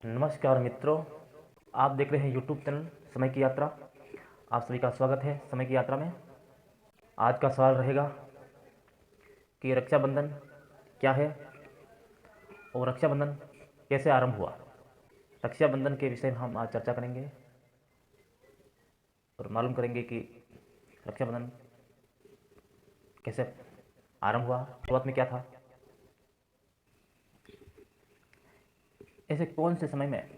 नमस्कार मित्रों, आप देख रहे हैं यूट्यूब चैनल समय की यात्रा। आप सभी का स्वागत है समय की यात्रा में। आज का सवाल रहेगा कि रक्षाबंधन क्या है और रक्षाबंधन कैसे आरंभ हुआ। रक्षाबंधन के विषय में हम आज चर्चा करेंगे और मालूम करेंगे कि रक्षाबंधन कैसे आरंभ हुआ, शुरुआत में क्या था, ऐसे कौन से समय में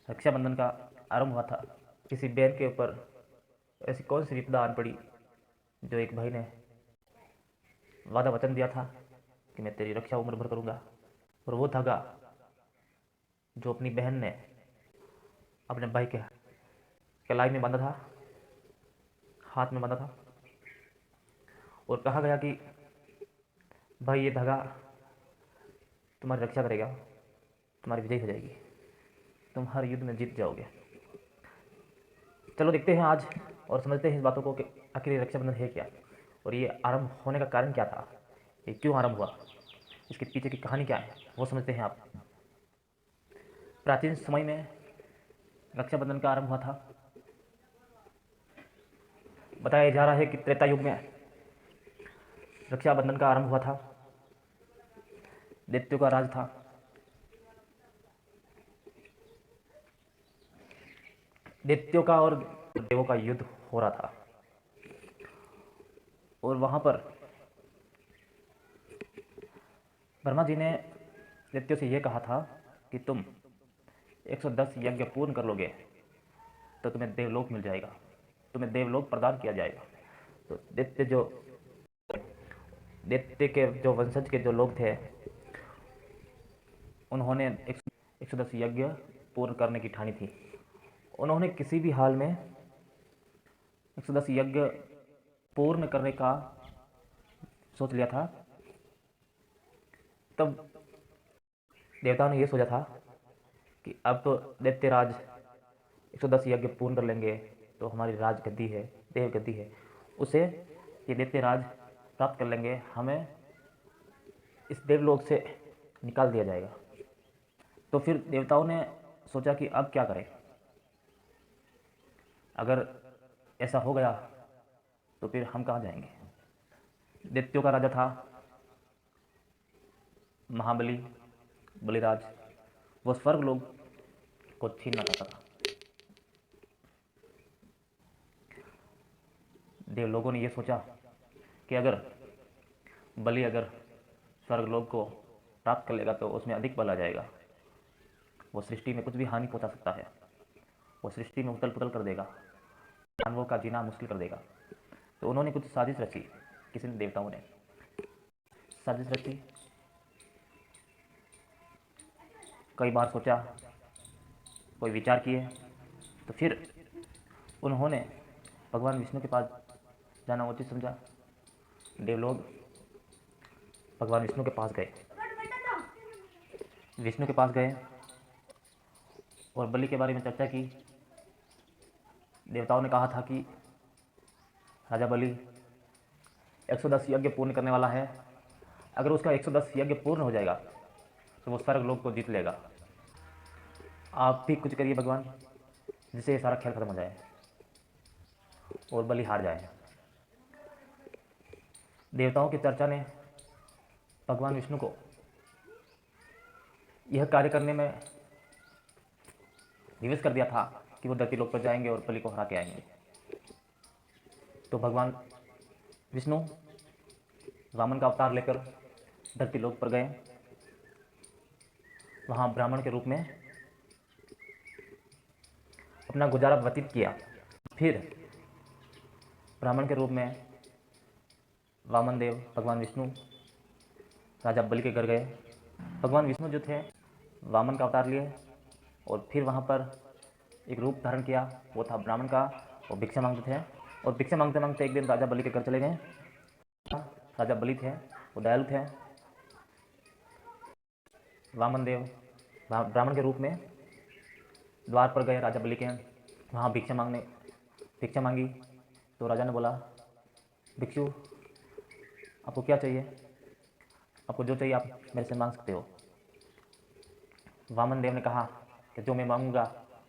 रक्षाबंधन का आरंभ हुआ था, किसी बहन के ऊपर ऐसी कौन सी विपदा आन पड़ी जो एक भाई ने वादा वचन दिया था कि मैं तेरी रक्षा उम्र भर करूंगा, और वो धागा जो अपनी बहन ने अपने भाई के कलाई में बांधा था, हाथ में बांधा था, और कहा गया कि भाई ये धागा तुम्हारी रक्षा करेगा, तुम्हारी विजय हो जाएगी, तुम हर युद्ध में जीत जाओगे। चलो देखते हैं आज और समझते हैं इस बातों को कि आखिर ये रक्षाबंधन है क्या, और ये आरंभ होने का कारण क्या था, ये क्यों आरंभ हुआ, इसके पीछे की कहानी क्या है, वो समझते हैं आप। प्राचीन समय में रक्षाबंधन का आरंभ हुआ था। बताया जा रहा है कि त्रेता युग में रक्षाबंधन का आरंभ हुआ था। दैत्यों का राज था। दैत्यों का और देवों का युद्ध हो रहा था, और वहां पर ब्रह्मा जी ने दैत्यों से यह कहा था कि तुम 110 यज्ञ पूर्ण कर लोगे तो तुम्हें देवलोक मिल जाएगा, तुम्हें देवलोक प्रदान किया जाएगा। तो दैत्य के जो वंशज के जो लोग थे, उन्होंने 110 यज्ञ पूर्ण करने की ठानी थी। उन्होंने किसी भी हाल में 110 यज्ञ पूर्ण करने का सोच लिया था। तब देवताओं ने यह सोचा था कि अब तो दैत्यराज 110 यज्ञ पूर्ण कर लेंगे तो हमारी राज गद्दी है, देव गद्दी है, उसे ये दैत्यराज प्राप्त कर लेंगे, हमें इस देवलोक से निकाल दिया जाएगा। तो फिर देवताओं ने सोचा कि अब क्या करें। अगर ऐसा हो गया तो फिर हम कहाँ जाएंगे। दैत्यों का राजा था महाबली, बलिराज। वो स्वर्ग लोग को छीनना चाहता था। देव लोगों ने यह सोचा कि अगर बलि अगर स्वर्ग लोग को प्राप्त कर लेगा तो उसमें अधिक बल आ जाएगा, वो सृष्टि में कुछ भी हानि पहुंचा सकता है, वो सृष्टि में उथल पुथल कर देगा, मानवों का जीना मुश्किल कर देगा। तो उन्होंने कुछ साजिश रची, किसी ने देवताओं ने साजिश रची, कई बार सोचा, कोई विचार किए, तो फिर उन्होंने भगवान विष्णु के पास जाना उचित समझा। देवलोग भगवान विष्णु के पास गए, विष्णु के पास गए और बलि के बारे में चर्चा की। देवताओं ने कहा था कि राजा बलि 110 यज्ञ पूर्ण करने वाला है, अगर उसका 110 यज्ञ पूर्ण हो जाएगा तो वो स्वर्ग लोक को जीत लेगा। आप भी कुछ करिए भगवान, जिससे ये सारा खेल खत्म हो जाए और बलि हार जाए। देवताओं की चर्चा ने भगवान विष्णु को यह कार्य करने में विवश कर दिया था कि वो धरती लोक पर जाएंगे और बलि को हरा के आएंगे। तो भगवान विष्णु वामन का अवतार लेकर धरती लोक पर गए। वहां ब्राह्मण के रूप में अपना गुजारा व्यतीत किया। फिर ब्राह्मण के रूप में वामन देव भगवान विष्णु राजा बलि के घर गए। भगवान विष्णु जो थे वामन का अवतार लिए और फिर वहाँ पर एक रूप धारण किया, वो था ब्राह्मण का, और भिक्षा मांगते थे। और भिक्षा मांगते मांगते एक दिन राजा बलि के घर चले गए। राजा बलि थे, वो दयालु थे। वामन देव ब्राह्मण के रूप में द्वार पर गए राजा बलि के, वहाँ भिक्षा मांगी। तो राजा ने बोला, भिक्षु आपको क्या चाहिए, आपको जो चाहिए आप मेरे से मांग सकते हो। वामन देव ने कहा कि जो मैं मांगूंगा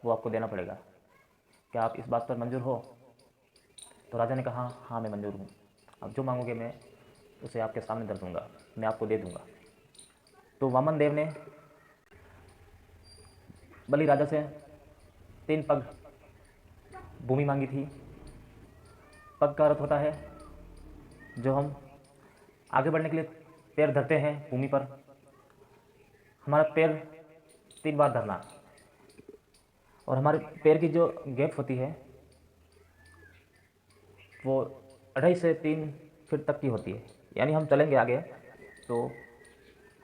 वो आपको देना पड़ेगा, क्या आप इस बात पर मंजूर हो? तो राजा ने कहा, हाँ मैं मंजूर हूँ, अब जो मांगोगे मैं उसे आपके सामने धर दूंगा, मैं आपको दे दूंगा। तो वामन देव ने बलि राजा से 3 पग भूमि मांगी थी। पग का अर्थ होता है जो हम आगे बढ़ने के लिए पैर धरते हैं भूमि पर, हमारा पैर 3 बार धरना, और हमारे पैर की जो गैप होती है वो 2.5 से 3 फीट तक की होती है। यानी हम चलेंगे आगे तो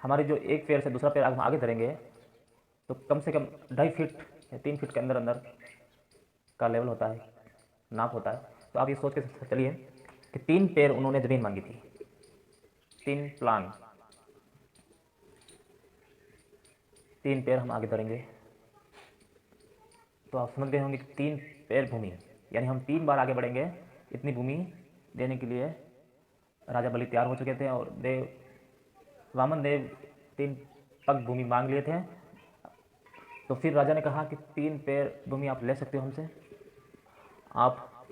हमारे जो एक पैर से दूसरा पैर हम आगे धरेंगे तो कम से कम 2.5 फीट या 3 फीट के अंदर अंदर का लेवल होता है, नाप होता है। तो आप ये सोच के चलिए कि 3 पैर उन्होंने ज़मीन मांगी थी, 3 प्लान, 3 पैर हम आगे धरेंगे। तो आप समझ गए होंगे कि 3 पैर भूमि, यानी हम 3 बार आगे बढ़ेंगे, इतनी भूमि देने के लिए राजा बलि तैयार हो चुके थे। और वामन देव 3 पग भूमि मांग लिए थे। तो फिर राजा ने कहा कि 3 पैर भूमि आप ले सकते हो हमसे, आप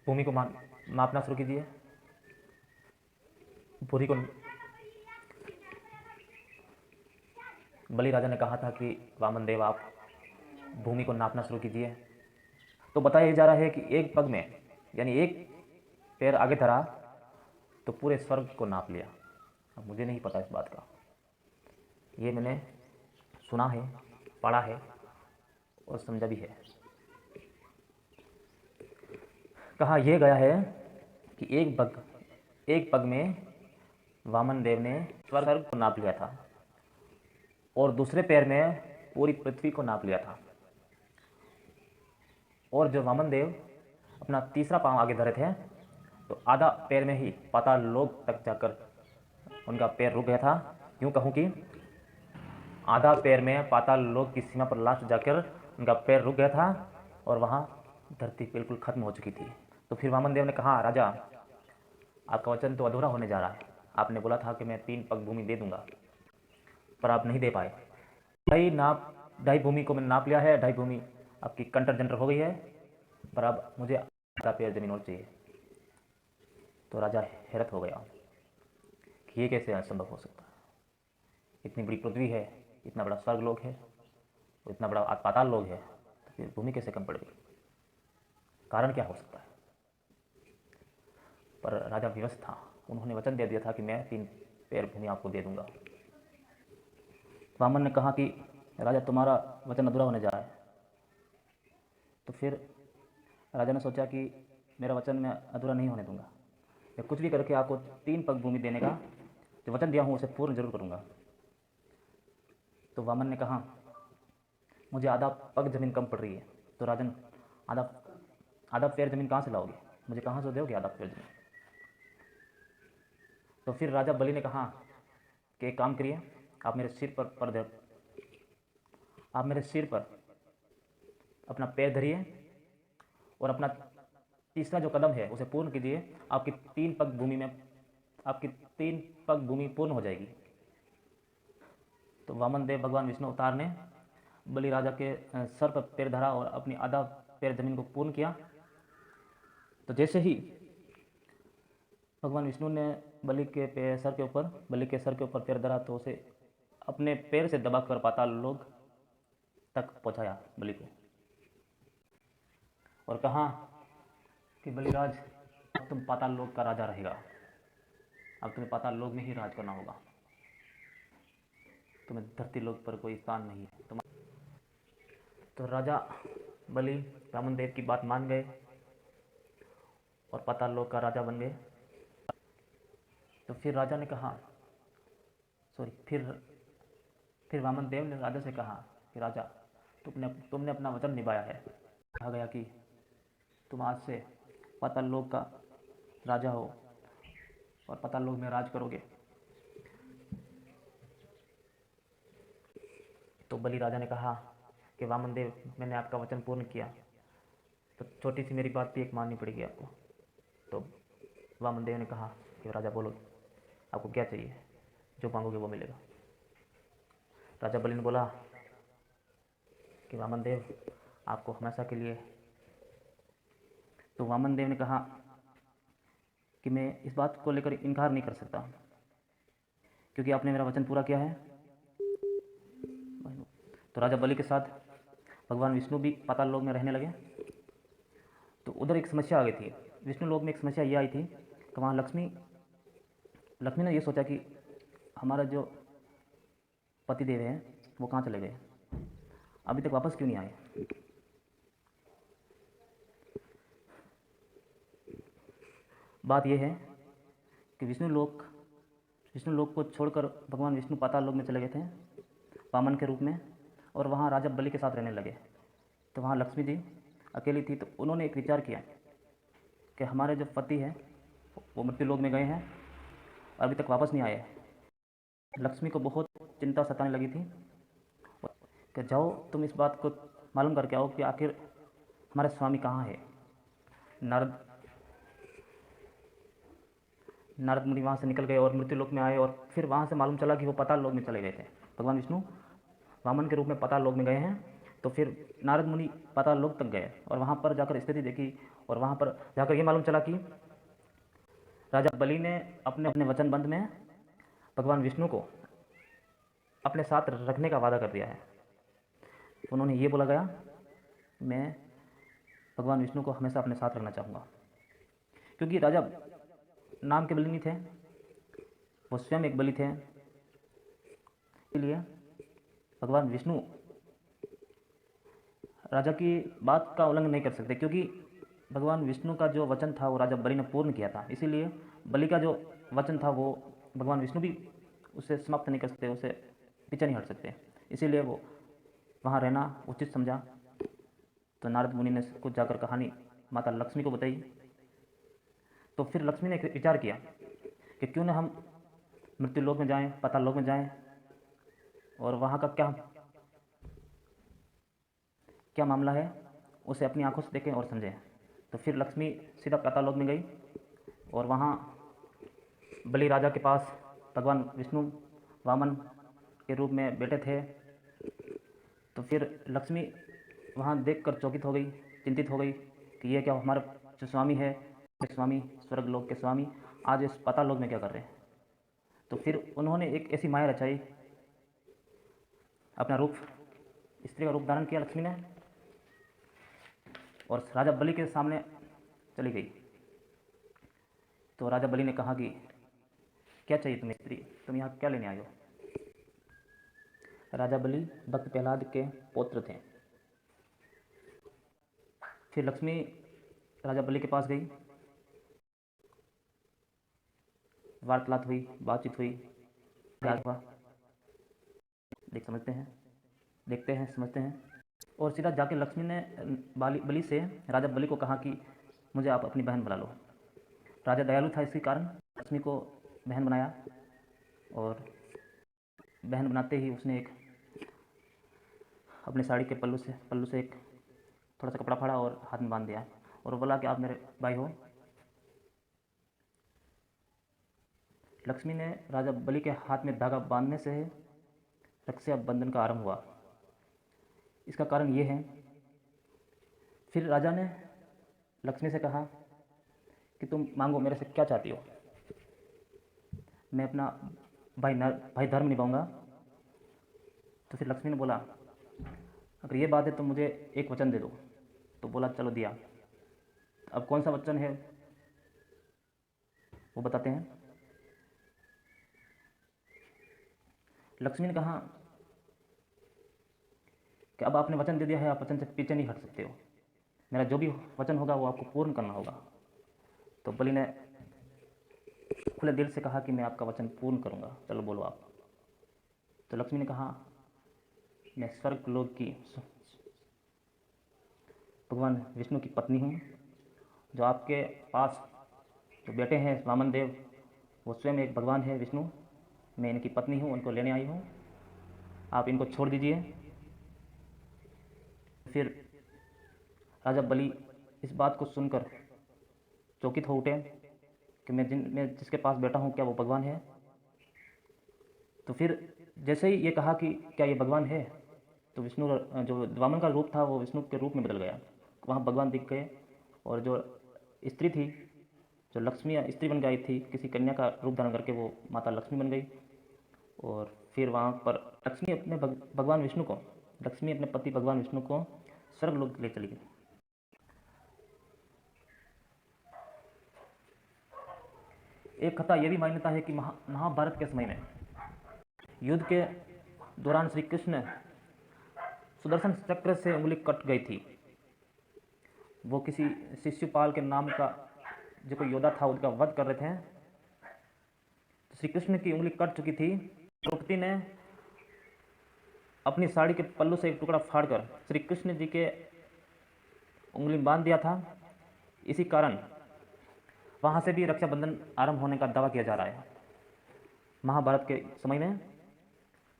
भूमि को मापना शुरू कीजिए। भूमि को बलि राजा ने कहा था कि वामन देव आप भूमि को नापना शुरू कीजिए। तो बताया जा रहा है कि एक पग में, यानी एक पैर आगे धरा तो पूरे स्वर्ग को नाप लिया। अब मुझे नहीं पता इस बात का, ये मैंने सुना है, पढ़ा है और समझा भी है। कहा यह गया है कि एक पग में वामन देव ने स्वर्ग को नाप लिया था और दूसरे पैर में पूरी पृथ्वी को नाप लिया था। और जो वामन देव अपना तीसरा पांव आगे धरे थे तो आधा पैर में ही पाताल लोक तक जाकर उनका पैर रुक गया था। यूँ कहूँ कि आधा पैर में पाताल लोक की सीमा पर लास्ट जाकर उनका पैर रुक गया था और वहाँ धरती बिल्कुल खत्म हो चुकी थी। तो फिर वामन देव ने कहा, राजा आपका वचन तो अधूरा होने जा रहा है, आपने बोला था कि मैं 3 पग भूमि दे दूंगा, पर आप नहीं दे पाए। 2.5 भूमि को मैंने नाप लिया है, 2.5 भूमि आपकी कंटर जंटर हो गई है, पर अब मुझे आधा पैर जमीन और चाहिए। तो राजा हैरत हो गया कि ये कैसे असंभव हो सकता है, इतनी बड़ी पृथ्वी है, इतना बड़ा स्वर्ग लोक है, इतना बड़ा पाताल लोक है, तो फिर भूमि कैसे कम पड़ गई, कारण क्या हो सकता है? पर राजा विवश था, उन्होंने वचन दे दिया था कि मैं 3 पैर भूमि आपको दे दूंगा। वामन ने कहा कि राजा तुम्हारा वचन अधूरा होने जा रहा है। तो फिर राजा ने सोचा कि मेरा वचन मैं अधूरा नहीं होने दूंगा, मैं कुछ भी करके आपको 3 पग भूमि देने का जो वचन दिया हूँ उसे पूर्ण जरूर करूँगा। तो वामन ने कहा, मुझे आधा पग जमीन कम पड़ रही है। तो राजन, आधा आधा पैर जमीन कहाँ से लाओगे, मुझे कहाँ से दोगे आधा पैर जमीन? तो फिर राजा बलि ने कहा कि एक काम करिए, आप मेरे सिर पर आप मेरे सिर पर अपना पैर धरिए और अपना तीसरा जो कदम है उसे पूर्ण कीजिए, आपकी 3 पग भूमि में आपकी 3 पग भूमि पूर्ण हो जाएगी। तो वामन देव भगवान विष्णु अवतार ने बलि राजा के सर पर पैर धरा और अपनी आधा पैर जमीन को पूर्ण किया। तो जैसे ही भगवान विष्णु ने बलि के सर के ऊपर पैर धरा तो उसे अपने पैर से दबाकर पाताल लोक तक पहुंचाया बलि को, और कहा कि बलिराज अब तुम पाताल लोक का राजा रहेगा, अब तुम्हें पाताल लोक में ही राज करना होगा, तुम्हें धरती लोक पर कोई स्थान नहीं है तुम। तो राजा बलि वामन देव की बात मान गए और पाताल लोक का राजा बन गए। तो फिर राजा ने कहा, सॉरी फिर वामन देव ने राजा से कहा कि राजा तुमने अपना वचन निभाया है। कहा गया कि तुम आज से पाताल लोक का राजा हो और पाताल लोक में राज करोगे। तो बलि राजा ने कहा कि वामन देव, मैंने आपका वचन पूर्ण किया, तो छोटी सी मेरी बात भी एक माननी पड़ेगी आपको। तो वामन देव ने कहा कि राजा बोलो, आपको क्या चाहिए, जो मांगोगे वो मिलेगा। राजा बलि ने बोला कि वामन देव आपको हमेशा के लिए। तो वामन देव ने कहा कि मैं इस बात को लेकर इनकार नहीं कर सकता, क्योंकि आपने मेरा वचन पूरा किया है। तो राजा बलि के साथ भगवान विष्णु भी पाताल लोक में रहने लगे। तो उधर एक समस्या आ गई थी, विष्णु लोक में एक समस्या ये आई थी कि वहाँ लक्ष्मी ने ये सोचा कि हमारा जो पति देव हैं वो कहाँ चले गए, अभी तक वापस क्यों नहीं आए। बात यह है कि विष्णु लोक को छोड़कर भगवान विष्णु पाताल लोक में चले गए थे वामन के रूप में, और वहाँ राजा बलि के साथ रहने लगे। तो वहाँ लक्ष्मी जी अकेली थी। तो उन्होंने एक विचार किया कि हमारे जो पति हैं वो मृत्यु लोक में गए हैं और अभी तक वापस नहीं आए। लक्ष्मी को बहुत चिंता सताने लगी थी कि जाओ तुम इस बात को मालूम करके आओ कि आखिर हमारे स्वामी कहाँ है। नारद मुनि वहाँ से निकल गए और मृत्यु लोक में आए, और फिर वहाँ से मालूम चला कि वो पाताल लोक में चले गए थे। भगवान विष्णु वामन के रूप में पाताल लोक में गए हैं। तो फिर नारद मुनि पाताल लोक तक गए और वहाँ पर जाकर स्थिति देखी, और वहाँ पर जाकर ये मालूम चला कि राजा बलि ने अपने वचनबंध में भगवान विष्णु को अपने साथ रखने का वादा कर दिया है। उन्होंने ये बोला गया, मैं भगवान विष्णु को हमेशा अपने साथ रखना चाहूँगा। क्योंकि राजा नाम के बलि नहीं थे, वो स्वयं एक बलि थे। इसलिए भगवान विष्णु राजा की बात का उल्लंघन नहीं कर सकते, क्योंकि भगवान विष्णु का जो वचन था वो राजा बलि ने पूर्ण किया था। इसीलिए बलि का जो वचन था वो भगवान विष्णु भी उसे समाप्त नहीं कर सकते, उसे पीछे नहीं हट सकते। इसीलिए वो वहाँ रहना उचित समझा। तो नारद मुनि ने कुछ जाकर कहानी माता लक्ष्मी को बताई। तो फिर लक्ष्मी ने एक विचार किया कि क्यों न हम मृत्यु लोक में जाएं, पाताल लोक में जाएं, और वहाँ का क्या मामला है उसे अपनी आंखों से देखें और समझें। तो फिर लक्ष्मी सीधा पाताल लोक में गई और वहाँ बलि राजा के पास भगवान विष्णु वामन के रूप में बैठे थे। तो फिर लक्ष्मी वहाँ देखकर चौकित हो गई, चिंतित हो गई कि ये क्या हमारे जो स्वामी है, स्वामी स्वर्ग लोक के स्वामी आज इस पाताल लोक में क्या कर रहे हैं। तो फिर उन्होंने एक ऐसी माया रचाई, अपना रूप स्त्री का रूप धारण किया लक्ष्मी ने, और राजा बलि के सामने चली गई। तो राजा बलि ने कहा कि क्या चाहिए तुम्हें स्त्री, तुम यहाँ क्या लेने आई हो। राजा बलि भक्त प्रहलाद के पौत्र थे। फिर लक्ष्मी राजा बलि के पास गई, वार्तालाप हुई, बातचीत हुई, देखते हैं समझते हैं। और सीधा जाके लक्ष्मी ने बलि से राजा बलि को कहा कि मुझे आप अपनी बहन बना लो। राजा दयालु था, इसी कारण लक्ष्मी को बहन बनाया, और बहन बनाते ही उसने एक अपने साड़ी के पल्लू से एक थोड़ा सा कपड़ा फाड़ा और हाथ में बांध दिया, और बोला कि आप मेरे भाई हो। लक्ष्मी ने राजा बलि के हाथ में धागा बांधने से रक्षा बंधन का आरंभ हुआ। इसका कारण ये है, फिर राजा ने लक्ष्मी से कहा कि तुम मांगो, मेरे से क्या चाहती हो, मैं अपना भाई धर्म निभाऊंगा। तो फिर लक्ष्मी ने बोला, अगर ये बात है तो मुझे एक वचन दे दो। तो बोला चलो दिया। अब कौन सा वचन है वो बताते हैं। लक्ष्मी ने कहा कि अब आपने वचन दे दिया है, आप वचन से पीछे नहीं हट सकते हो, मेरा जो भी वचन होगा वो आपको पूर्ण करना होगा। तो बलि ने खुले दिल से कहा कि मैं आपका वचन पूर्ण करूंगा, चलो बोलो आप। तो लक्ष्मी ने कहा, मैं स्वर्ग लोक की भगवान विष्णु की पत्नी हूँ, जो आपके पास जो बेटे हैं वामन देव, वो स्वयं एक भगवान है विष्णु, मैं इनकी पत्नी हूँ, उनको लेने आई हूँ, आप इनको छोड़ दीजिए। फिर राजा बलि इस बात को सुनकर चौकित हो उठे कि मैं जिसके पास बैठा हूँ क्या वो भगवान है। तो फिर जैसे ही ये कहा कि क्या ये भगवान है, तो विष्णु जो वामन का रूप था वो विष्णु के रूप में बदल गया। वहाँ भगवान दिख गए और जो स्त्री थी, जो लक्ष्मी स्त्री बन गई थी, किसी कन्या का रूप धारण करके वो माता लक्ष्मी बन गई। और फिर वहाँ पर लक्ष्मी अपने भगवान विष्णु को, लक्ष्मी अपने पति भगवान विष्णु को स्वर्गलोक ले चली गई। एक कथा यह भी मान्यता है कि महाभारत के समय में युद्ध के दौरान श्री कृष्ण सुदर्शन चक्र से उंगली कट गई थी। वो किसी शिशुपाल के नाम का जो कोई योद्धा था उसका वध कर रहे थे, तो श्री कृष्ण की उंगली कट चुकी थी। द्रौपदी ने अपनी साड़ी के पल्लू से एक टुकड़ा फाड़कर श्री कृष्ण जी के उंगली बांध दिया था। इसी कारण वहाँ से भी रक्षाबंधन आरंभ होने का दावा किया जा रहा है। महाभारत के समय में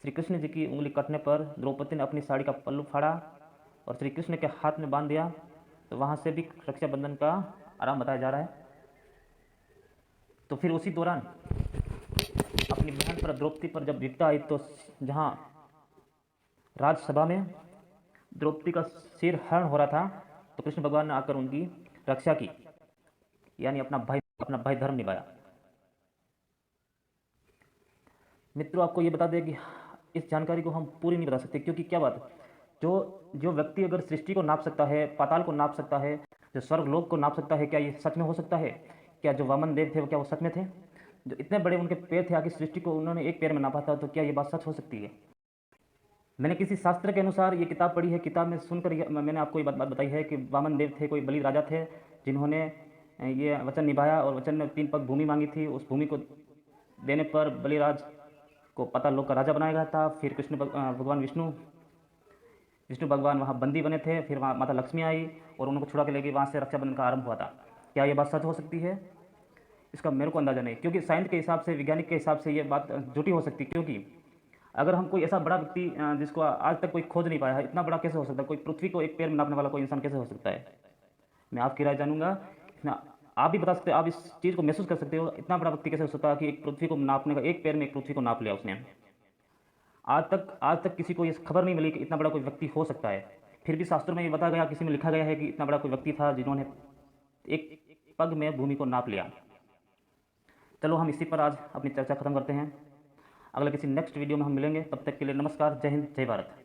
श्री कृष्ण जी की उंगली कटने पर द्रौपदी ने अपनी साड़ी का पल्लू फाड़ा और श्री कृष्ण के हाथ में बांध दिया, तो वहाँ से भी रक्षाबंधन का आरंभ बताया जा रहा है। तो फिर उसी दौरान अपनी बहन पर द्रौपदी पर जब विपदा आई, तो जहाँ राजसभा में द्रौपदी का सिर हरण हो रहा था, तो कृष्ण भगवान ने आकर उनकी रक्षा की, यानी अपना भाई धर्म निभाया। मित्रों, आपको ये बता दें कि इस जानकारी को हम पूरी नहीं बता सकते, क्योंकि क्या बात, जो व्यक्ति अगर सृष्टि को नाप सकता है, पाताल को नाप सकता है, जो स्वर्गलोक को नाप सकता है, क्या ये सच में हो सकता है? क्या जो वामन देव थे वो क्या वो सच में थे? जो इतने बड़े उनके पैर थे, आखिर सृष्टि को उन्होंने एक पैर में नापा था, तो क्या ये बात सच हो सकती है? मैंने किसी शास्त्र के अनुसार ये किताब पढ़ी है, किताब में सुनकर मैंने आपको ये बात बताई है कि वामन देव थे, कोई बलि राजा थे, जिन्होंने ये वचन निभाया और वचन में 3 पग भूमि मांगी थी। उस भूमि को देने पर बलिराज को पाताल लोक का राजा बनाया गया था। फिर भगवान विष्णु भगवान वहाँ बंदी बने थे। फिर वहाँ माता लक्ष्मी आई और उनको छुड़ा के ले गई। वहाँ से रक्षाबंधन का आरंभ हुआ था। क्या ये बात सच हो सकती है? इसका मेरे को अंदाज़ा नहीं, क्योंकि साइंस के हिसाब से, वैज्ञानिक के हिसाब से ये बात झूठी हो सकती है। क्योंकि अगर हम कोई ऐसा बड़ा व्यक्ति जिसको आज तक कोई खोज नहीं पाया है, इतना बड़ा कैसे हो सकता है? कोई पृथ्वी को एक पैर में नापने वाला कोई इंसान कैसे हो सकता है? मैं आपकी राय जानूंगा। आप भी बता सकते हो, आप इस चीज़ को महसूस कर सकते हो, इतना बड़ा व्यक्ति कैसे हो सकता है कि एक पृथ्वी को नापने का, एक पैर में एक पृथ्वी को नाप लिया उसने। आज तक किसी को ये खबर नहीं मिली कि इतना बड़ा कोई व्यक्ति हो सकता है। फिर भी शास्त्रों में ये बताया गया, किसी में लिखा गया है कि इतना बड़ा कोई व्यक्ति था जिन्होंने एक पग में भूमि को नाप लिया। चलो हम इसी पर आज अपनी चर्चा खत्म करते हैं। अगले किसी नेक्स्ट वीडियो में हम मिलेंगे। तब तक के लिए नमस्कार, जय हिंद, जय भारत।